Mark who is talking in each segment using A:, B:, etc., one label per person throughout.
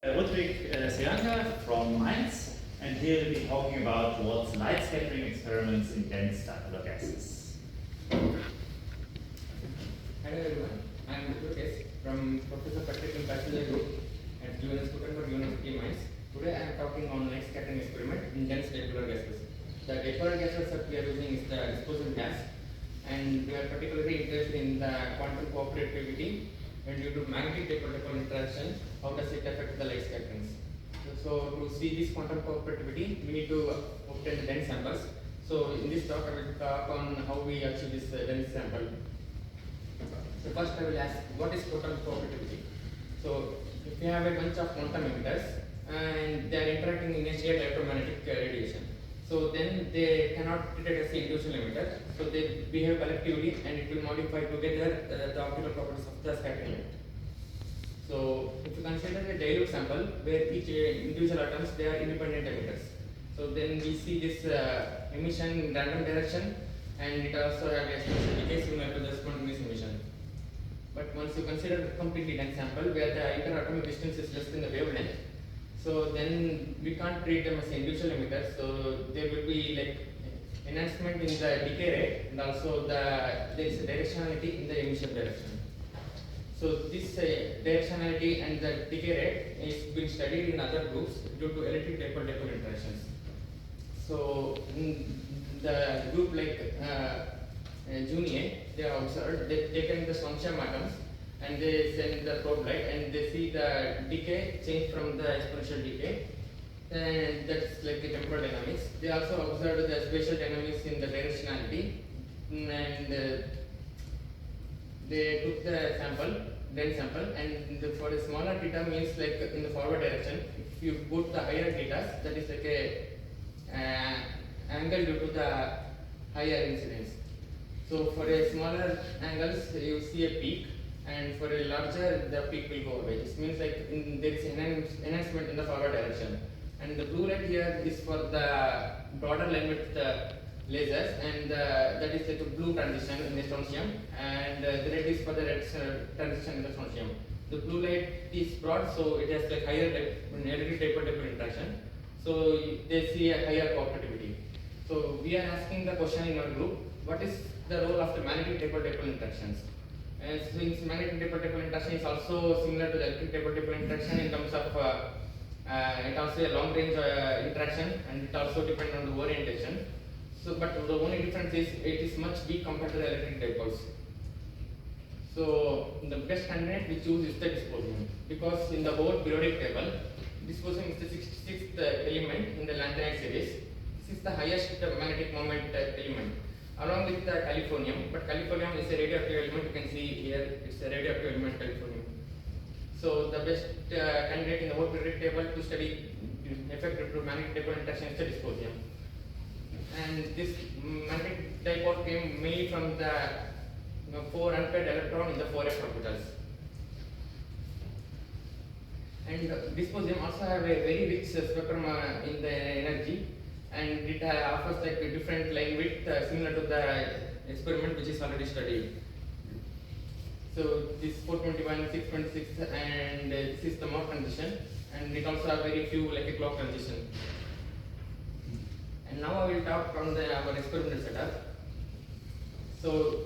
A: Rhuthwik Sriranga from Mainz, and here we'll be talking about what's light scattering experiments in dense dipolar gases.
B: Hello everyone, I am Rhuthwik from Professor Windpassinger group at University Mainz. Today I am talking on light scattering experiment in dense dipolar gases. The dipolar gases that we are using is the disposal gas, and we are particularly interested in the quantum cooperativity and due to magnetic dipole-dipole interaction, how does it affect the light scatterings. So to see this quantum cooperativity, we need to obtain the dense samples. So in this talk, I will talk on how we achieve this dense sample. So first I will ask, what is quantum cooperativity? So if you have a bunch of quantum emitters and they are interacting in a shared electromagnetic radiation, so then they cannot treat it as an individual emitter, so they behave collectively and it will modify together the optical properties of the scattering limit. So if you consider a dilute sample where each individual atoms they are independent emitters, so then we see this emission in random direction, and it also has a special decay similar to the spontaneous emission. But once you consider a completely dense sample where the interatomic distance is less than the wavelength, so then we can't treat them as individual emitters, so there will be like enhancement in the decay rate, and also there is a directionality in the emission direction. So this directionality and the decay rate is being studied in other groups due to electric dipole-dipole interactions. So in the group like Junior, they are observed, they taken the strontium atoms and they send the probe light and they see the decay change from the exponential decay, and that's like the temporal dynamics. They also observed the spatial dynamics in the directionality, and they took the dense sample, and for a smaller theta means like in the forward direction. If you put the higher thetas, that is like a angle due to the higher incidence. So for a smaller angles, you see a peak, and for a larger, the peak will go away. This means like there is enhancement in the forward direction. And the blue light here is for the broader line with the lasers, and that is like a blue transition in the strontium, and the red is for the red transition in the strontium. The blue light is broad, so it has like higher electric dipole-dipole interaction. So they see a higher cooperativity. So we are asking the question in our group, what is the role of the magnetic dipole-dipole interactions? And since magnetic dipole-dipole interaction is also similar to the electric dipole-dipole interaction in terms of it also a long range interaction, and it also depends on the orientation. So, but the only difference is it is much weak compared to the electric dipoles. So the best candidate we choose is the dysprosium, because in the whole periodic table, dysprosium is the 66th element in the lanthanide series. This is the highest magnetic moment element, along with the californium. But californium is a radioactive element. You can see here it's a radioactive element, californium. So the best candidate in the whole periodic table to study effect due to magnetic dipole interaction is the dysprosium. And this magnetic dipole came mainly from the 4 unpaired electron in the 4f orbitals. And dysprosium also have a very rich spectrum in the energy, and it offers like a different line width similar to the experiment which is already studied. So this 421, 626, and this is the Mach transition, and it also have very few like a clock transition. And now I will talk on our experimental setup. So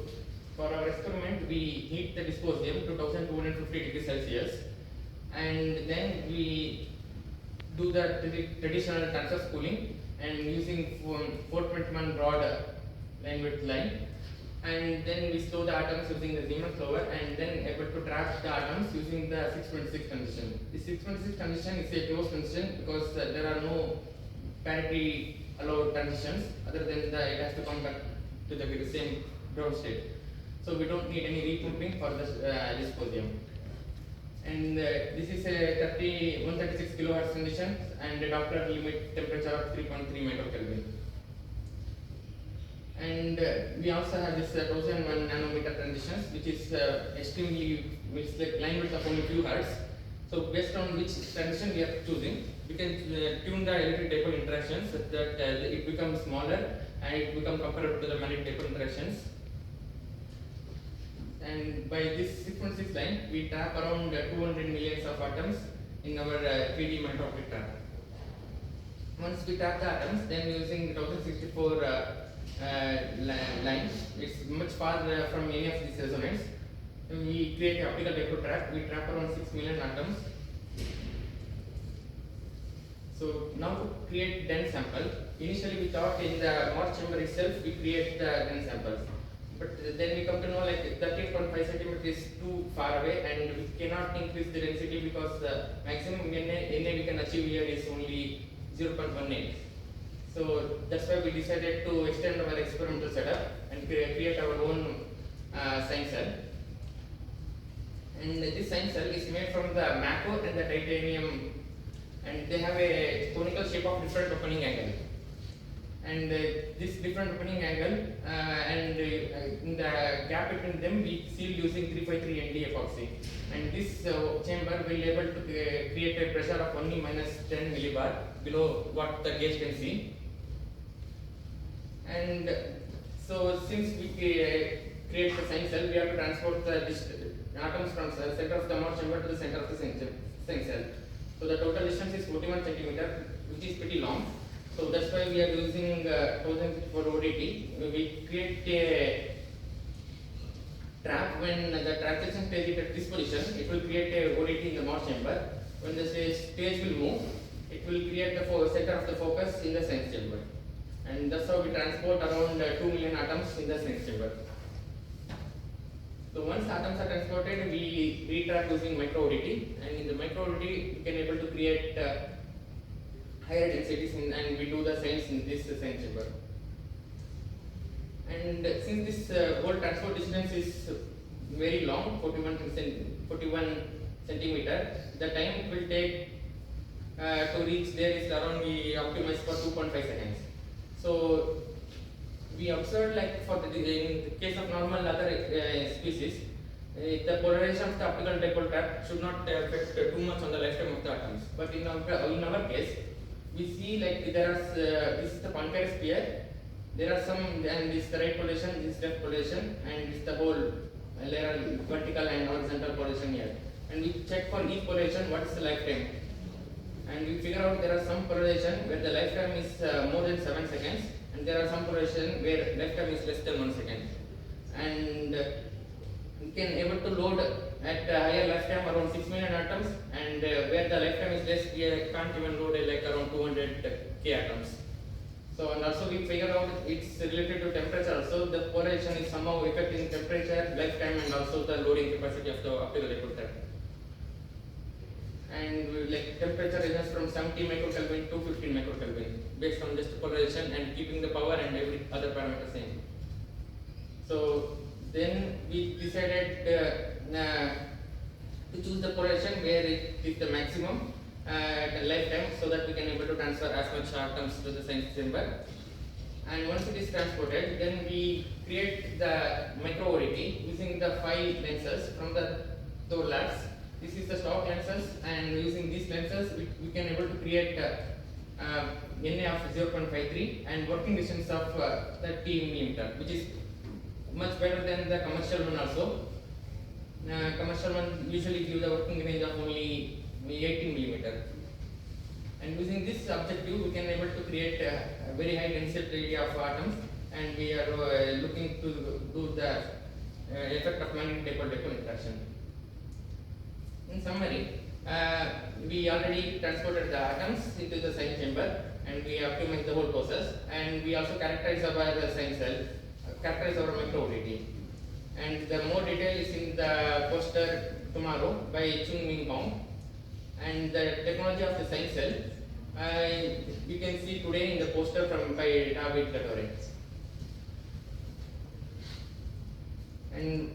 B: for our experiment, we heat the dysprosium to 1250 degrees Celsius, and then we do the traditional transverse cooling and using 421 broad line width line, and then we store the atoms using the Siemens rover, and then able to trap the atoms using the 626 transition. The 626 transition is a closed transition because there are no parity allowed transitions other than it has to come back to the same ground state. So we don't need any repumping for this dysprosium. And this is a 136 kilohertz transition and a Doppler limit temperature of 3.3 microkelvin. And we also have this 1001 nanometer transitions, which is which is like line width of only few hertz. So based on which transition we are choosing, we can tune the electric dipole interactions so that it becomes smaller and it becomes comparable to the magnetic dipole interactions. And by this 6.6 line, we trap around 200 millions of atoms in our 3D micro-optic trap. Once we trap the atoms, then using 1064 line, it's much far from any of these resonance. We create an optical dipole trap. We trap around 6 million atoms. So now to create dense sample, initially we thought in the Morse chamber itself we create the dense samples. But then we come to know like 13.5 cm is too far away and we cannot increase the density because the maximum NA we can achieve here is only 0.18. So that's why we decided to extend our experimental setup and create our own sine cell. And this sine cell is made from the Mako and the titanium, and they have a conical shape of different opening angle. And this different opening angle and in the gap between them we seal using 353 ND epoxy. And this chamber will able to create a pressure of only -10 millibar below what the gauge can see. And so since we create the sine cell, we have to transport the atoms from the center of the Morse chamber to the center of the sine cell. So the total distance is 41 centimeter, which is pretty long. So that's why we are using 1064 ODT. We create a trap. When the transition stage is at this position, it will create a ODT in the Morse chamber. When the stage will move, it will create the center of the focus in the sense chamber. And that's how we transport around 2 million atoms in the sense chamber. So once atoms are transported, we retrap using micro ODT, and in the micro ODT we can able to create higher densities and we do the science in this science chamber. And since this whole transport distance is very long, 41 centimeter, the time it will take to reach there is around, we optimize for 2.5 seconds. So we observed like for in the case of normal other species, the polarization of the optical dipole trap should not affect too much on the lifetime of the atoms. But in our case, we see like there are this is the Poincare sphere. There are some, and this is the right polarization, this is left polarization, and this is the whole layer vertical and horizontal polarization here. And we check for each polarization what is the lifetime. And we figure out there are some polarization where the lifetime is more than 7 seconds, and there are some polarization where lifetime is less than 1 second. And we can able to load at a higher lifetime around 6 million atoms, and where the lifetime is less, we can't even load like around 200k atoms. So, and also we figure out it's related to temperature also. The polarization is somehow affecting temperature, lifetime, and also the loading capacity of the optical dipole trap. And we like temperature ranges from 70 microkelvin to 15 microkelvin based on just polarization and keeping the power and every other parameter same. So then we decided to choose the polarization where it is the maximum lifetime, so that we can able to transfer as much atoms to the science chamber. And once it is transported, then we create the micro ODT using the 5 lenses from the Thor labs. This is the stock lenses, and using these lenses we can able to create NA of 0.53 and working distance of 30 millimeter, which is much better than the commercial one also. Commercial one usually give the working range of only 18 millimeter. And using this objective, we can able to create a very high density of atoms, and we are looking to do the effect of magnetic dipole-dipole interaction. In summary, we already transported the atoms into the sine chamber, and we optimized the whole process, and we also characterize our sine cell, characterize our micro ODT. And the more detail is in the poster tomorrow by Chung Ming Hong. And the technology of the sine cell, you can see today in the poster from by David Latore. And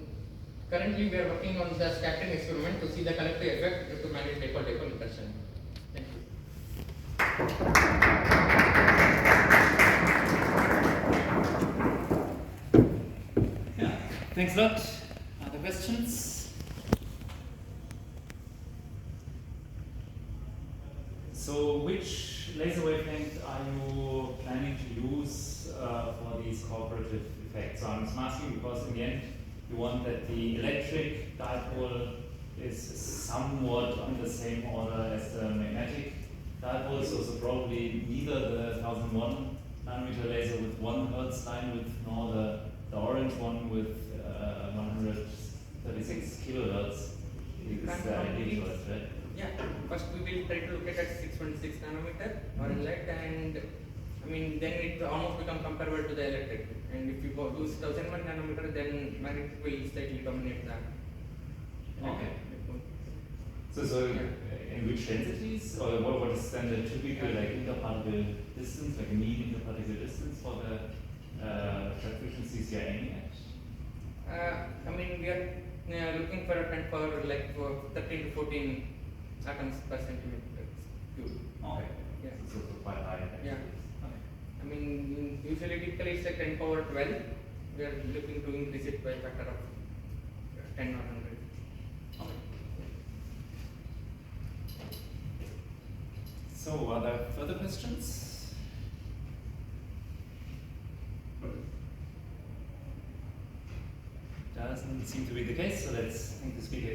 B: currently we are working on the scattering experiment to see the collective effect due to magnetic dipole-dipole interaction. Thank you.
A: Yeah, thanks a lot. Other questions? So, which laser wavelength are you planning to use for these cooperative effects? So I'm asking because in the end, you want that the electric dipole is somewhat on the same order as the magnetic dipole, so probably neither the 1001 nanometer laser with 1 Hertz line width nor the orange one with 136 kilohertz is the ideal choice, right?
B: Yeah, first we will try to look at 626 nanometer orange light, and I mean then it almost become comparable to the electric. And if you go use 1001 nanometer, then magnetic will slightly dominate the.
A: Okay. So in which densities, or what is then the typical like interparticle distance, like mean interparticle distance for the trap frequencies you're aiming at?
B: I mean we are looking for a 10 power like for 13 to 14 atoms per centimeter cube.
A: Okay.
B: Yeah.
A: So quite high. Actually.
B: Yeah.
A: Okay.
B: I mean usually typically it's like 10 power 12. We are looking to increase it by a factor of 10 or 100.
A: Okay. So, are there further questions? Doesn't seem to be the case, so let's thank the speaker.